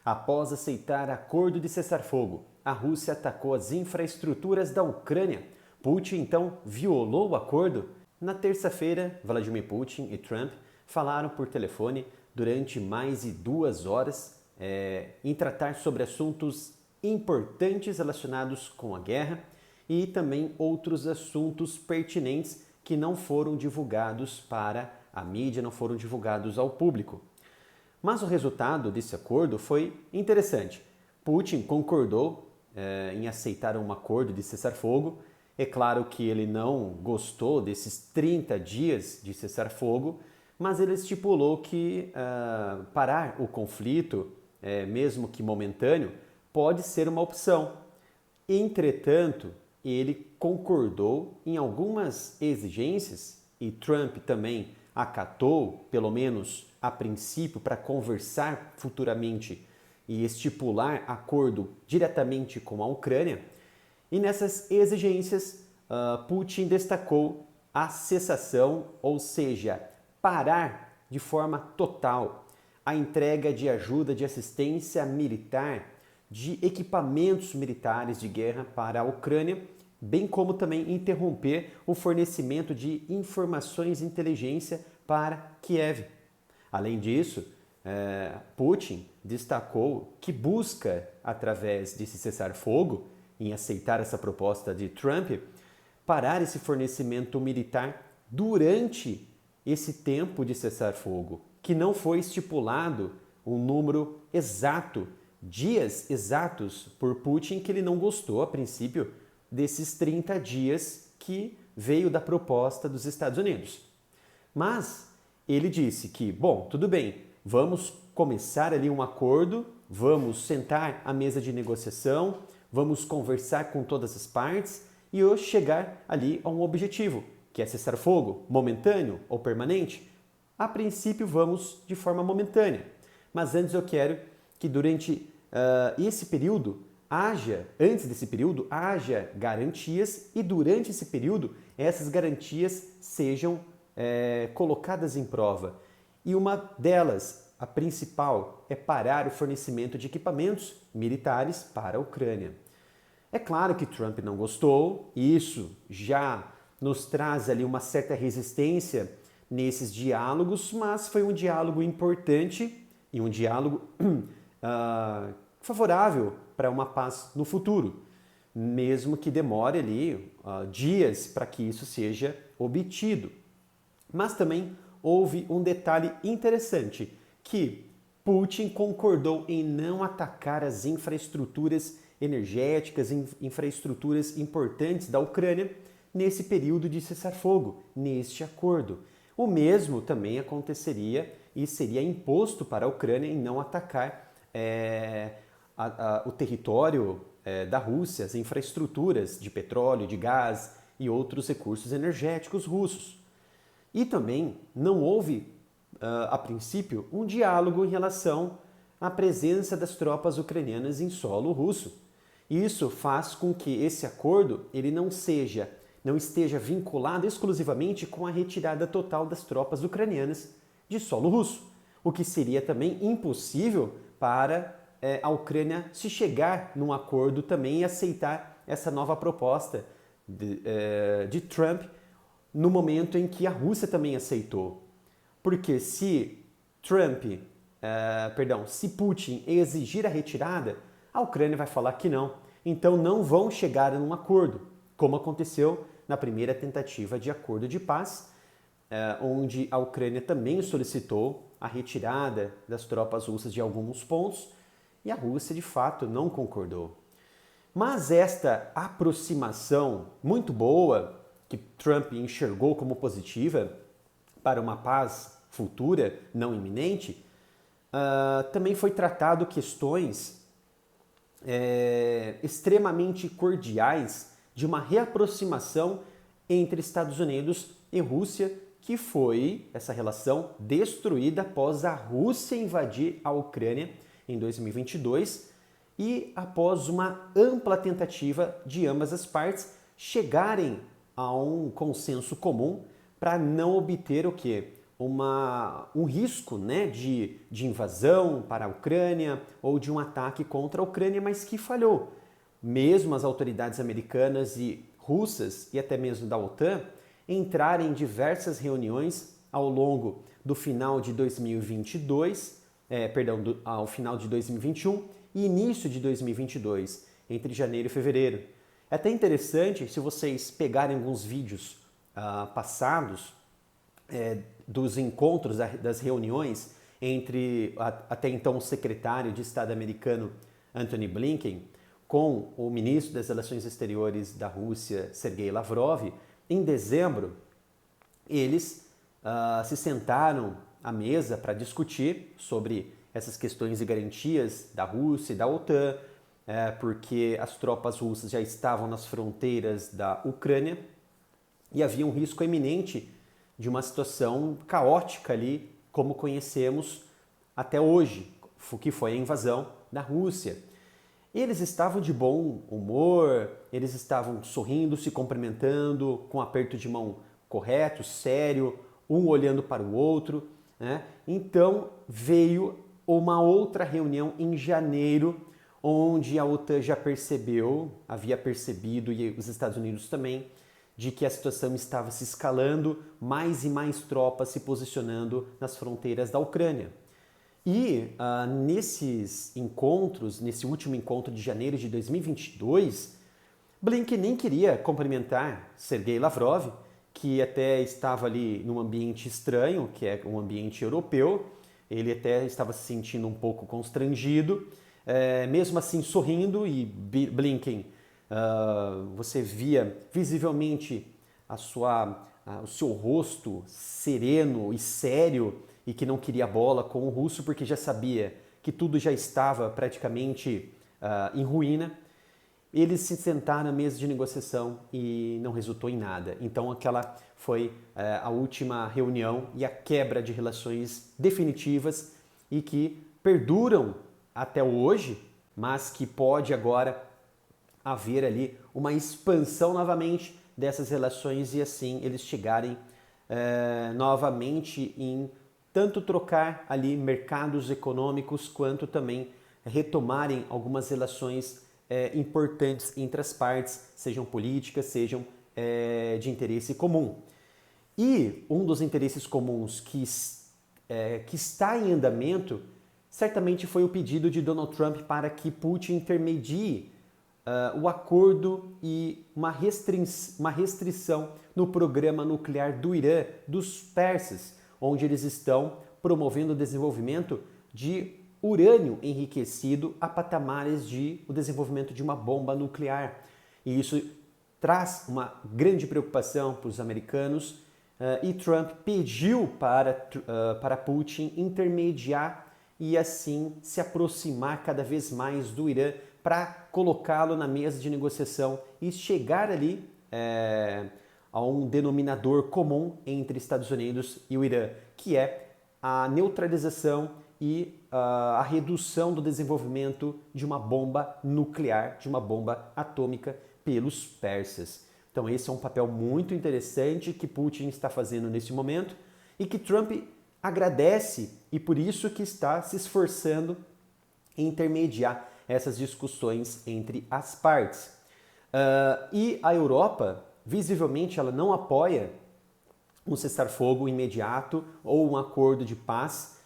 Após aceitar acordo de cessar-fogo, a Rússia atacou as infraestruturas da Ucrânia. Putin então violou o acordo? Na terça-feira, Vladimir Putin e Trump falaram por telefone durante mais de 2 horas em tratar sobre assuntos importantes relacionados com a guerra e também outros assuntos pertinentes que não foram divulgados para a mídia, não foram divulgados ao público. Mas o resultado desse acordo foi interessante. Putin concordou em aceitar um acordo de cessar-fogo. É claro que ele não gostou desses 30 dias de cessar-fogo, mas ele estipulou que parar o conflito, mesmo que momentâneo, pode ser uma opção. Entretanto, ele concordou em algumas exigências e Trump também acatou, pelo menos a princípio, para conversar futuramente e estipular acordo diretamente com a Ucrânia. E nessas exigências, Putin destacou a cessação, ou seja, parar de forma total a entrega de ajuda de assistência militar, de equipamentos militares de guerra para a Ucrânia, bem como também interromper o fornecimento de informações de inteligência para Kiev. Além disso, Putin destacou que busca, através desse cessar-fogo, em aceitar essa proposta de Trump, parar esse fornecimento militar durante esse tempo de cessar-fogo, que não foi estipulado um número exato, dias exatos por Putin, que ele não gostou, a princípio, desses 30 dias que veio da proposta dos Estados Unidos. Mas ele disse que, bom, tudo bem, vamos começar ali um acordo, vamos sentar à mesa de negociação, vamos conversar com todas as partes e chegar ali a um objetivo, que é cessar fogo, momentâneo ou permanente. A princípio vamos de forma momentânea, mas antes eu quero que durante esse período antes desse período, haja garantias e durante esse período essas garantias sejam colocadas em prova. E uma delas, a principal, é parar o fornecimento de equipamentos militares para a Ucrânia. É claro que Trump não gostou, e isso já nos traz ali uma certa resistência nesses diálogos, mas foi um diálogo importante e um diálogo favorável para uma paz no futuro, mesmo que demore ali dias para que isso seja obtido. Mas também houve um detalhe interessante, que Putin concordou em não atacar as infraestruturas energéticas, infraestruturas importantes da Ucrânia nesse período de cessar-fogo, neste acordo. O mesmo também aconteceria e seria imposto para a Ucrânia em não atacar o território da Rússia, as infraestruturas de petróleo, de gás e outros recursos energéticos russos. E também não houve, a princípio, um diálogo em relação à presença das tropas ucranianas em solo russo. Isso faz com que esse acordo ele não esteja vinculado exclusivamente com a retirada total das tropas ucranianas de solo russo, o que seria também impossível para a Ucrânia se chegar num acordo também e aceitar essa nova proposta de Trump no momento em que a Rússia também aceitou. Porque se se Putin exigir a retirada, a Ucrânia vai falar que não. Então não vão chegar a um acordo, como aconteceu na primeira tentativa de acordo de paz, onde a Ucrânia também solicitou a retirada das tropas russas de alguns pontos e a Rússia de fato não concordou. Mas esta aproximação muito boa, que Trump enxergou como positiva para uma paz futura, não iminente, também foi tratado questões extremamente cordiais de uma reaproximação entre Estados Unidos e Rússia, que foi essa relação destruída após a Rússia invadir a Ucrânia em 2022 e após uma ampla tentativa de ambas as partes chegarem a um consenso comum para não obter o quê? um risco, né, de invasão para a Ucrânia ou de um ataque contra a Ucrânia, mas que falhou. Mesmo as autoridades americanas e russas e até mesmo da OTAN entraram em diversas reuniões ao longo do final de 2022, ao final de 2021 e início de 2022, entre janeiro e fevereiro. É até interessante, se vocês pegarem alguns vídeos passados dos encontros, das reuniões entre até então o secretário de Estado americano Antony Blinken com o ministro das Relações Exteriores da Rússia, Sergei Lavrov, em dezembro, eles se sentaram à mesa para discutir sobre essas questões e garantias da Rússia e da OTAN, porque as tropas russas já estavam nas fronteiras da Ucrânia e havia um risco iminente de uma situação caótica ali, como conhecemos até hoje, que foi a invasão da Rússia. Eles estavam de bom humor, eles estavam sorrindo, se cumprimentando, com um aperto de mão correto, sério, um olhando para o outro, né? Então veio uma outra reunião em janeiro, onde a OTAN já havia percebido, e os Estados Unidos também, de que a situação estava se escalando, mais e mais tropas se posicionando nas fronteiras da Ucrânia. E nesses encontros, nesse último encontro de janeiro de 2022, Blinken nem queria cumprimentar Sergei Lavrov, que até estava ali num ambiente estranho, que é um ambiente europeu. Ele até estava se sentindo um pouco constrangido, mesmo assim sorrindo, e Blinken, você via visivelmente o seu rosto sereno e sério, e que não queria bola com o russo, porque já sabia que tudo já estava praticamente em ruína. Eles se sentaram à mesa de negociação e não resultou em nada. Então aquela foi a última reunião e a quebra de relações definitivas e que perduram até hoje, mas que pode agora haver ali uma expansão novamente dessas relações e assim eles chegarem novamente em tanto trocar ali mercados econômicos quanto também retomarem algumas relações importantes entre as partes, sejam políticas, sejam de interesse comum. E um dos interesses comuns que está em andamento certamente foi o pedido de Donald Trump para que Putin intermedie o acordo e uma restrição no programa nuclear do Irã, dos persas, onde eles estão promovendo o desenvolvimento de urânio enriquecido a patamares de o desenvolvimento de uma bomba nuclear. E isso traz uma grande preocupação para os americanos e Trump pediu para Putin intermediar e assim se aproximar cada vez mais do Irã para colocá-lo na mesa de negociação e chegar ali a um denominador comum entre Estados Unidos e o Irã, que é a neutralização e a redução do desenvolvimento de uma bomba nuclear, de uma bomba atômica pelos persas. Então esse é um papel muito interessante que Putin está fazendo nesse momento e que Trump agradece e por isso que está se esforçando em intermediar essas discussões entre as partes. E a Europa, visivelmente, ela não apoia um cessar-fogo imediato ou um acordo de paz,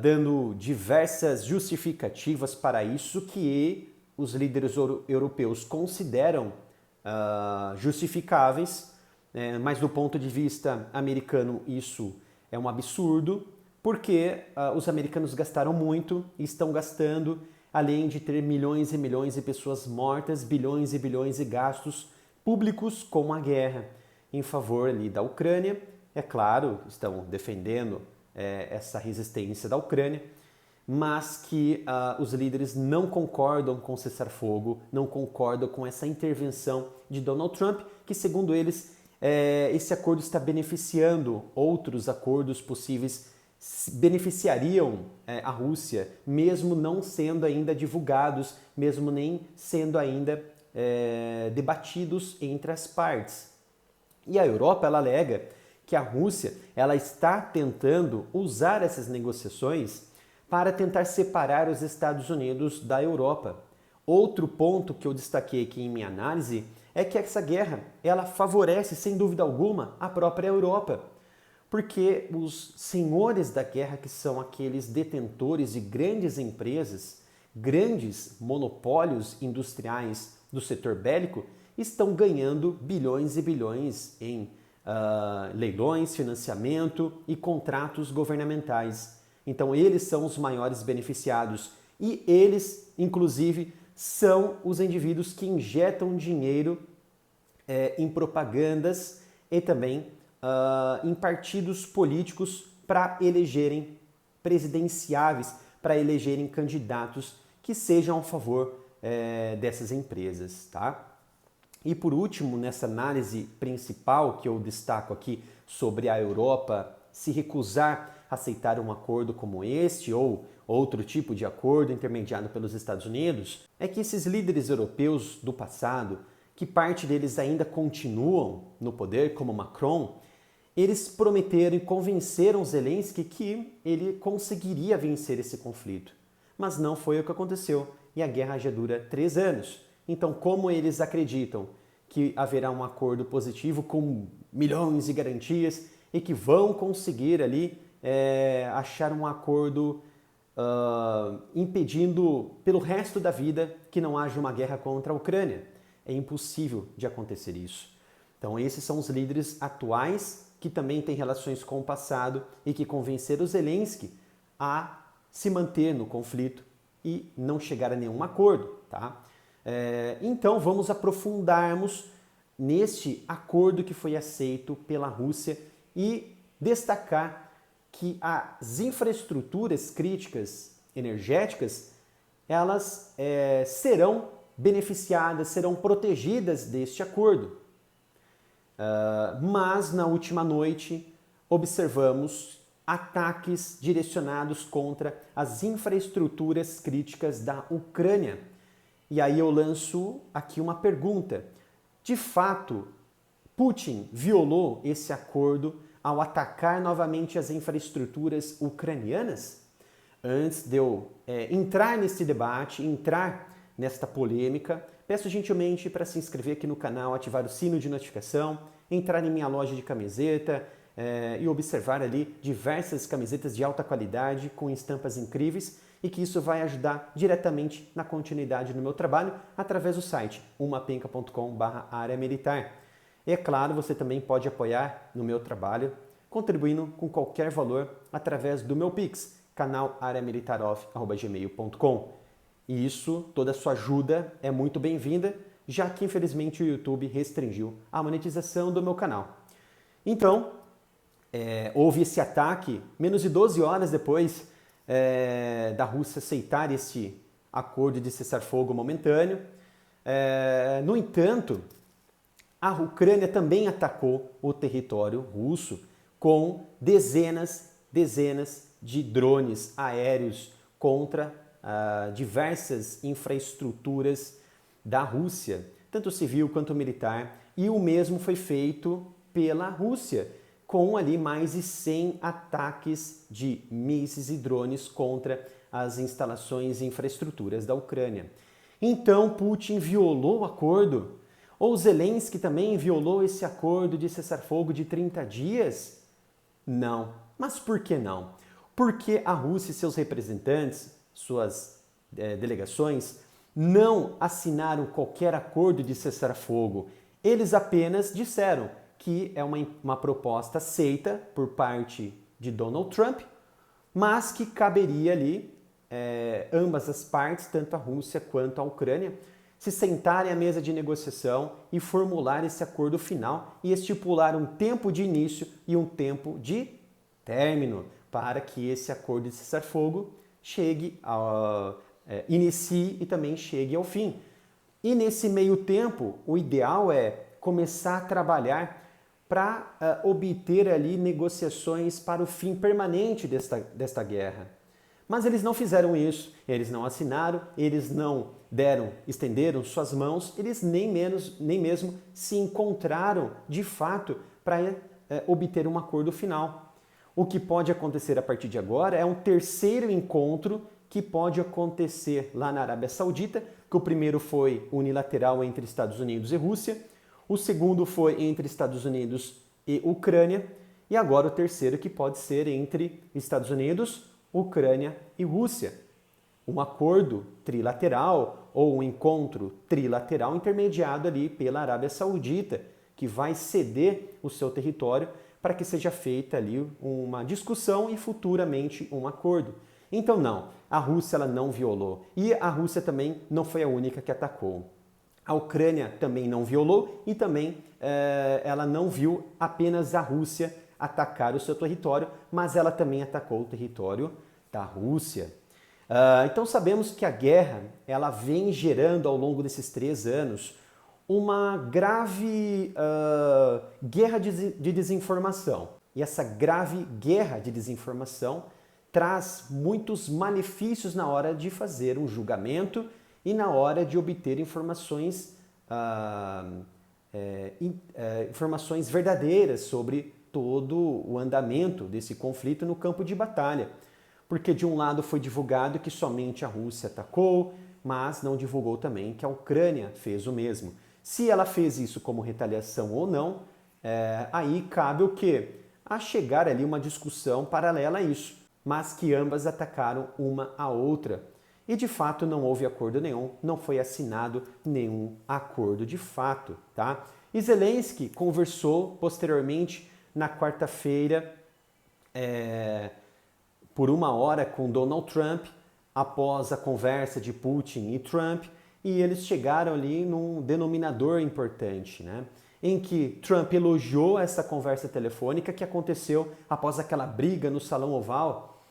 dando diversas justificativas para isso que os líderes europeus consideram justificáveis, mas do ponto de vista americano isso é um absurdo, porque os americanos gastaram muito e estão gastando, além de ter milhões e milhões de pessoas mortas, bilhões e bilhões de gastos públicos com a guerra em favor ali da Ucrânia. É claro, estão defendendo essa resistência da Ucrânia, mas que os líderes não concordam com o cessar-fogo, não concordam com essa intervenção de Donald Trump, que segundo eles, esse acordo está beneficiando outros acordos possíveis, beneficiariam a Rússia, mesmo não sendo ainda divulgados, mesmo nem sendo ainda debatidos entre as partes. E a Europa ela alega que a Rússia ela está tentando usar essas negociações para tentar separar os Estados Unidos da Europa. Outro ponto que eu destaquei aqui em minha análise é que essa guerra ela favorece, sem dúvida alguma, a própria Europa. Porque os senhores da guerra, que são aqueles detentores de grandes empresas, grandes monopólios industriais do setor bélico, estão ganhando bilhões e bilhões em leilões, financiamento e contratos governamentais. Então eles são os maiores beneficiados e eles, inclusive, são os indivíduos que injetam dinheiro em propagandas e também em partidos políticos para elegerem presidenciáveis, para elegerem candidatos que sejam a favor dessas empresas, tá? E por último, nessa análise principal que eu destaco aqui sobre a Europa se recusar a aceitar um acordo como este ou outro tipo de acordo intermediado pelos Estados Unidos, é que esses líderes europeus do passado, que parte deles ainda continuam no poder, como Macron, eles prometeram e convenceram Zelensky que ele conseguiria vencer esse conflito. Mas não foi o que aconteceu e a guerra já dura 3 anos. Então, como eles acreditam que haverá um acordo positivo com milhões de garantias e que vão conseguir ali achar um acordo impedindo pelo resto da vida que não haja uma guerra contra a Ucrânia? É impossível de acontecer isso. Então, esses são os líderes atuais que também têm relações com o passado e que convenceram Zelensky a se manter no conflito e não chegar a nenhum acordo, tá? Então vamos aprofundarmos neste acordo que foi aceito pela Rússia e destacar que as infraestruturas críticas energéticas elas serão beneficiadas, serão protegidas deste acordo. Mas na última noite observamos ataques direcionados contra as infraestruturas críticas da Ucrânia. E aí eu lanço aqui uma pergunta. De fato, Putin violou esse acordo ao atacar novamente as infraestruturas ucranianas? Antes de eu entrar nesse debate, entrar nesta polêmica, peço gentilmente para se inscrever aqui no canal, ativar o sino de notificação, entrar em minha loja de camiseta e observar ali diversas camisetas de alta qualidade com estampas incríveis e que isso vai ajudar diretamente na continuidade do meu trabalho através do site umapenca.com/área militar. E é claro, você também pode apoiar no meu trabalho contribuindo com qualquer valor através do meu Pix, canal areamilitaroff@gmail.com. E isso, toda a sua ajuda é muito bem-vinda, já que infelizmente o YouTube restringiu a monetização do meu canal. Então, houve esse ataque menos de 12 horas depois da Rússia aceitar este acordo de cessar-fogo momentâneo. No entanto, a Ucrânia também atacou o território russo com dezenas de drones aéreos contra diversas infraestruturas da Rússia, tanto civil quanto militar, e o mesmo foi feito pela Rússia, com ali mais de 100 ataques de mísseis e drones contra as instalações e infraestruturas da Ucrânia. Então Putin violou o acordo? Ou Zelensky também violou esse acordo de cessar-fogo de 30 dias? Não. Mas por que não? Porque a Rússia e seus representantes, suas delegações, não assinaram qualquer acordo de cessar-fogo. Eles apenas disseram que é uma proposta aceita por parte de Donald Trump, mas que caberia ali ambas as partes, tanto a Rússia quanto a Ucrânia, se sentarem à mesa de negociação e formular esse acordo final e estipular um tempo de início e um tempo de término para que esse acordo de cessar-fogo inicie e também chegue ao fim. E nesse meio tempo, o ideal é começar a trabalhar para obter ali negociações para o fim permanente desta guerra. Mas eles não fizeram isso, eles não assinaram, eles não estenderam suas mãos, eles nem mesmo se encontraram de fato para obter um acordo final. O que pode acontecer a partir de agora é um terceiro encontro que pode acontecer lá na Arábia Saudita, que o primeiro foi unilateral entre Estados Unidos e Rússia, o segundo foi entre Estados Unidos e Ucrânia, e agora o terceiro que pode ser entre Estados Unidos, Ucrânia e Rússia. Um acordo trilateral ou um encontro trilateral intermediado ali pela Arábia Saudita, que vai ceder o seu território para que seja feita ali uma discussão e futuramente um acordo. Então não, a Rússia ela não violou e a Rússia também não foi a única que atacou. A Ucrânia também não violou e também ela não viu apenas a Rússia atacar o seu território, mas ela também atacou o território da Rússia. Então sabemos que a guerra ela vem gerando ao longo desses 3 anos uma grave guerra de desinformação. E essa grave guerra de desinformação traz muitos malefícios na hora de fazer um julgamento e na hora de obter informações, informações verdadeiras sobre todo o andamento desse conflito no campo de batalha. Porque de um lado foi divulgado que somente a Rússia atacou, mas não divulgou também que a Ucrânia fez o mesmo. Se ela fez isso como retaliação ou não, aí cabe o quê? A chegar ali uma discussão paralela a isso, mas que ambas atacaram uma a outra. E de fato não houve acordo nenhum, não foi assinado nenhum acordo de fato, tá? E Zelensky conversou posteriormente na quarta-feira por 1 hora com Donald Trump, após a conversa de Putin e Trump, e eles chegaram ali num denominador importante, né? Em que Trump elogiou essa conversa telefônica que aconteceu após aquela briga no Salão Oval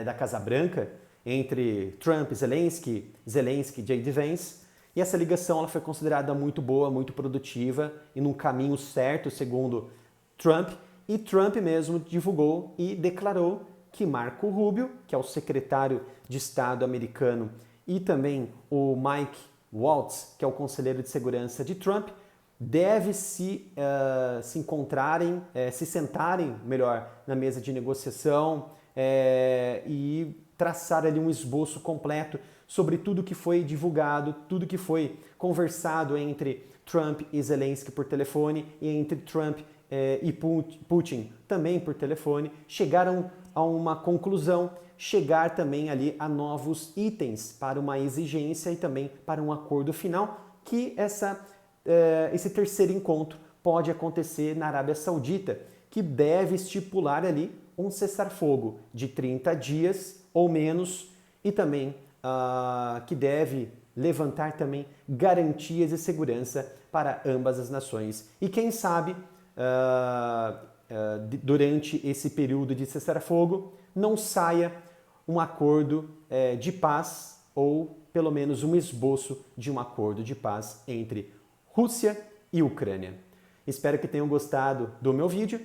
da Casa Branca entre Trump e Zelensky, Zelensky e J.D. Vance, e essa ligação ela foi considerada muito boa, muito produtiva e num caminho certo, segundo Trump, e Trump mesmo divulgou e declarou que Marco Rubio, que é o secretário de Estado americano, e também o Mike Waltz, que é o conselheiro de segurança de Trump, deve se encontrarem, se sentarem, melhor, na mesa de negociação e traçar ali um esboço completo sobre tudo que foi divulgado, tudo que foi conversado entre Trump e Zelensky por telefone e entre Trump e Putin também por telefone, chegaram a uma conclusão, chegar também ali a novos itens para uma exigência e também para um acordo final, que esse terceiro encontro pode acontecer na Arábia Saudita, que deve estipular ali um cessar-fogo de 30 dias ou menos e também que deve levantar também garantias e segurança para ambas as nações. E quem sabe, durante esse período de cessar-fogo, não saia um acordo de paz ou pelo menos um esboço de um acordo de paz entre Rússia e Ucrânia. Espero que tenham gostado do meu vídeo.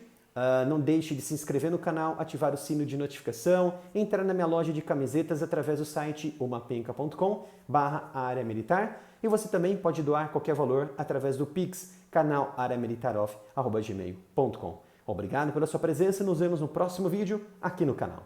Não deixe de se inscrever no canal, ativar o sino de notificação, entrar na minha loja de camisetas através do site umapenca.com/área militar e você também pode doar qualquer valor através do Pix, canal areamilitaroff@gmail.com. Obrigado pela sua presença, nos vemos no próximo vídeo aqui no canal.